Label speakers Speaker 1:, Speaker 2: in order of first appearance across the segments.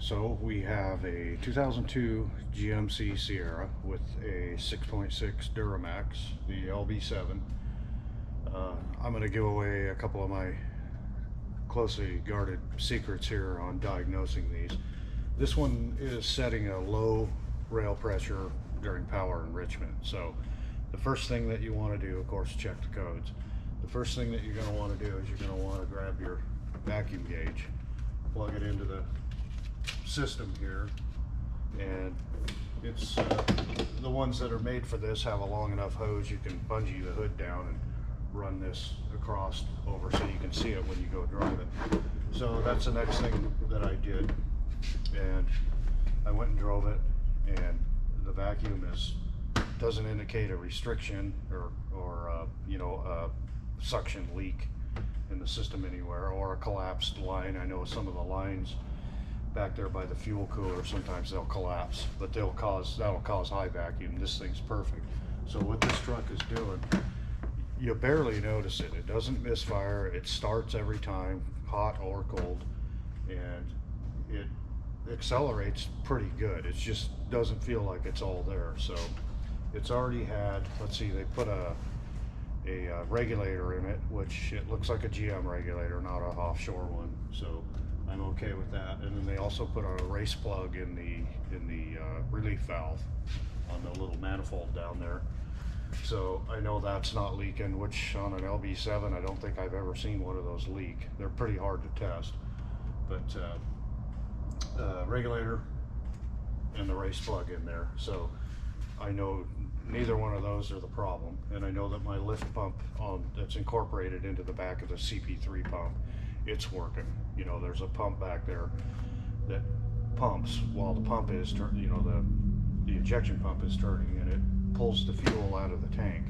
Speaker 1: So we have a 2002 GMC Sierra with a 6.6 Duramax, the LB7. I'm going to give away a couple of my closely guarded secrets here on diagnosing these. This one is setting a low rail pressure during power enrichment. So the first thing that you want to do, of course, check the codes. The first thing that you're going to want to do is you're going to want to grab your vacuum gauge, plug it into the system here, and it's the ones that are made for this have a long enough hose you can bungee the hood down and run this across over so you can see it when you go drive it. So that's the next thing that I did, and I went and drove it, and the vacuum doesn't indicate a restriction or you know, a suction leak in the system anywhere, or a collapsed line. I know some of the lines back there by the fuel cooler, sometimes they'll collapse, but that'll cause high vacuum. This thing's perfect. So what this truck is doing, you barely notice it. It doesn't misfire. It starts every time, hot or cold, and it accelerates pretty good. It just doesn't feel like it's all there. So it's already had, let's see, they put a regulator in it, which it looks like a GM regulator, not an offshore one. So I'm okay with that. And then they also put a race plug in the relief valve on the little manifold down there. So I know that's not leaking, which on an LB7 I don't think I've ever seen one of those leak. They're pretty hard to test. But regulator and the race plug in there. So I know neither one of those are the problem. And I know that my lift pump that's incorporated into the back of the CP3 pump, it's working. You know, there's a pump back there that pumps while the pump is turning, you know, the injection pump is turning, and it pulls the fuel out of the tank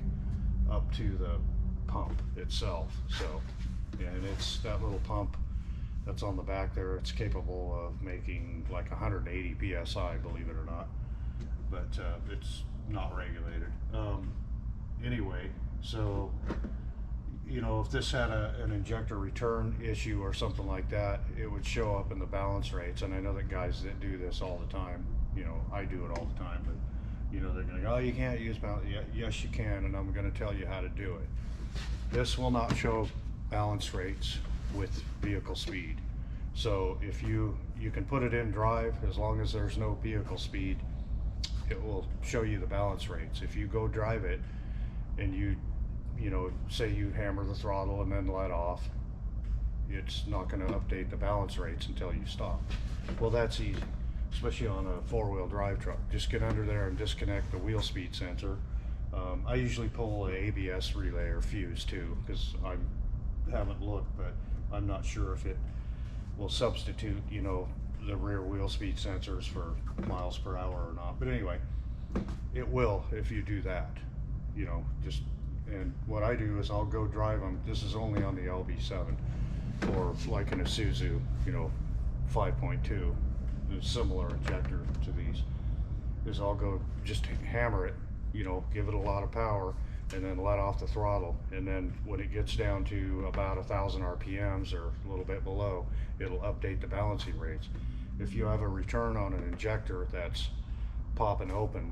Speaker 1: up to the pump itself. So, and it's that little pump that's on the back there, it's capable of making like 180 PSI, believe it or not, but it's not regulated. Anyway, so you know, if this had an injector return issue or something like that, it would show up in the balance rates. And I know that guys that do this all the time, you know, I do it all the time, but you know, they're gonna go, oh, you can't use balance. Yeah, yes you can, and I'm gonna tell you how to do it. This will not show balance rates with vehicle speed. So if you can put it in drive, as long as there's no vehicle speed, it will show you the balance rates. If you go drive it and you know, say you hammer the throttle and then let off, it's not going to update the balance rates until you stop. Well, that's easy, especially on a four-wheel drive truck. Just get under there and disconnect the wheel speed sensor. I usually pull an ABS relay or fuse too, because I haven't looked, but I'm not sure if it will substitute, you know, the rear wheel speed sensors for miles per hour or not. But anyway, it will if you do that, you know. Just, and what I do is I'll go drive them. This is only on the LB7, or like an Isuzu, you know, 5.2, a similar injector to these, is I'll go just hammer it, you know, give it a lot of power, and then let off the throttle. And then when it gets down to about 1,000 RPMs or a little bit below, it'll update the balancing rates. If you have a return on an injector that's popping open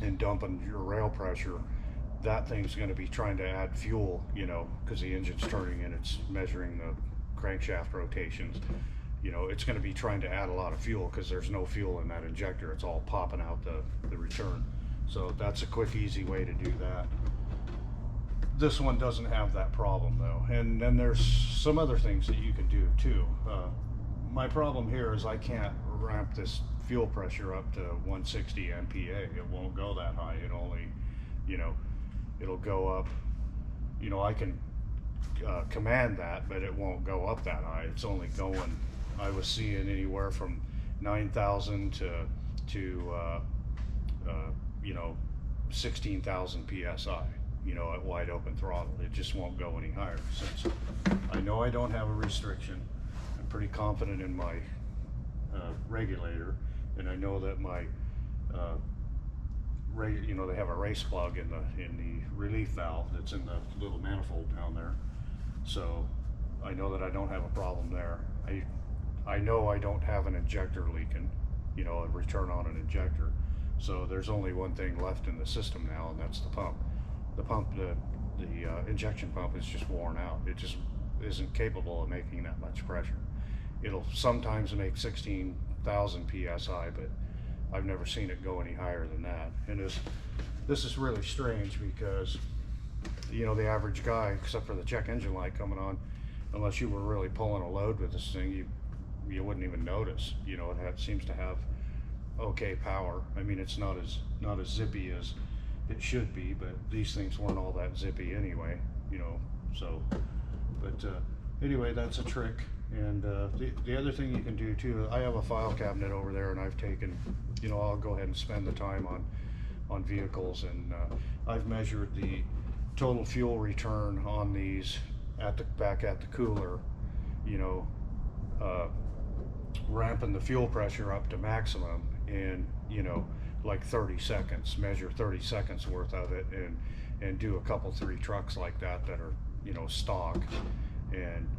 Speaker 1: and dumping your rail pressure, that thing's going to be trying to add fuel, you know, because the engine's turning and it's measuring the crankshaft rotations. You know, it's going to be trying to add a lot of fuel because there's no fuel in that injector. It's all popping out the return. So that's a quick, easy way to do that. This one doesn't have that problem though. And then there's some other things that you can do too. My problem here is I can't ramp this fuel pressure up to 160 MPa. It won't go that high. It only, you know, it'll go up, you know, I can command that, but it won't go up that high. It's only going, I was seeing anywhere from 9,000 to you know, 16,000 PSI, you know, at wide open throttle. It just won't go any higher. Since I know I don't have a restriction, I'm pretty confident in my regulator, and I know that my you know, they have a race plug in the relief valve that's in the little manifold down there. So I know that I don't have a problem there. I know I don't have an injector leaking, you know, a return on an injector. So there's only one thing left in the system now, and that's the pump. The injection pump is just worn out. It just isn't capable of making that much pressure. It'll sometimes make 16,000 psi, but I've never seen it go any higher than that. And this is really strange because, you know, the average guy, except for the check engine light coming on, unless you were really pulling a load with this thing, you wouldn't even notice. You know, it seems to have okay power. I mean, it's not as zippy as it should be, but these things weren't all that zippy anyway, you know. So, but anyway, that's a trick. And the other thing you can do too, I have a file cabinet over there, and I've taken, you know, I'll go ahead and spend the time on vehicles, and I've measured the total fuel return on these back at the cooler, you know, ramping the fuel pressure up to maximum in, you know, like 30 seconds, measure 30 seconds worth of it, and do a couple 3 trucks like that are, you know, stock, and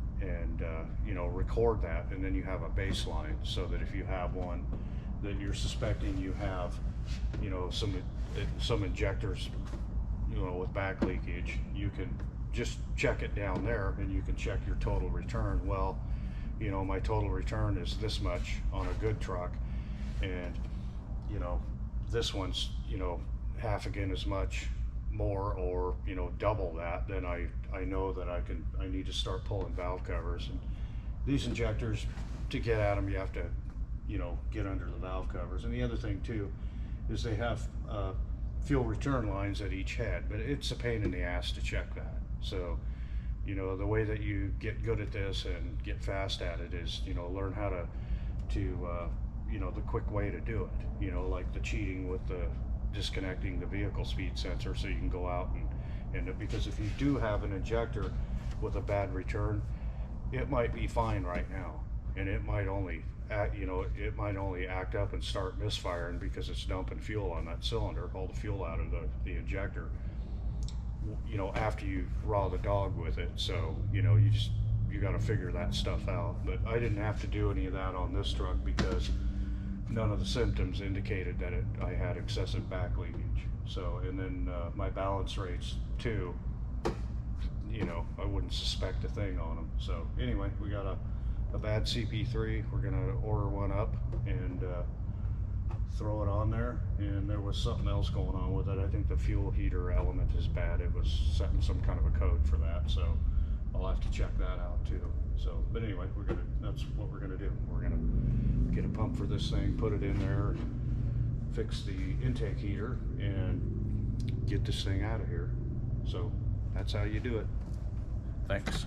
Speaker 1: you know, record that, and then you have a baseline, so that if you have one that you're suspecting you have, you know, some injectors, you know, with back leakage, you can just check it down there, and you can check your total return. Well, you know, my total return is this much on a good truck, and you know, this one's, you know, half again as much more, or, you know, double that. Then I know that I need to start pulling valve covers. And these injectors, to get at them, you have to, you know, get under the valve covers. And the other thing too is they have fuel return lines at each head, but it's a pain in the ass to check that. So, you know, the way that you get good at this and get fast at it is, you know, learn how to you know, the quick way to do it, you know, like the cheating with the disconnecting the vehicle speed sensor, so you can go out and because if you do have an injector with a bad return, it might be fine right now, and it might only act up and start misfiring because it's dumping fuel on that cylinder, all the fuel out of the injector, you know, after you raw the dog with it. So, you know, you got to figure that stuff out. But I didn't have to do any of that on this truck because none of the symptoms indicated that I had excessive back leakage. So, and then my balance rates too, you know, I wouldn't suspect a thing on them. So anyway, we got a bad CP3. We're gonna order one up and throw it on there. And there was something else going on with it. I think the fuel heater element is bad. It was setting some kind of a code for that. So I'll have to check that out too. So, but anyway, that's what we're gonna do. We're gonna get a pump for this thing, put it in there, fix the intake heater, and get this thing out of here. So that's how you do it. Thanks.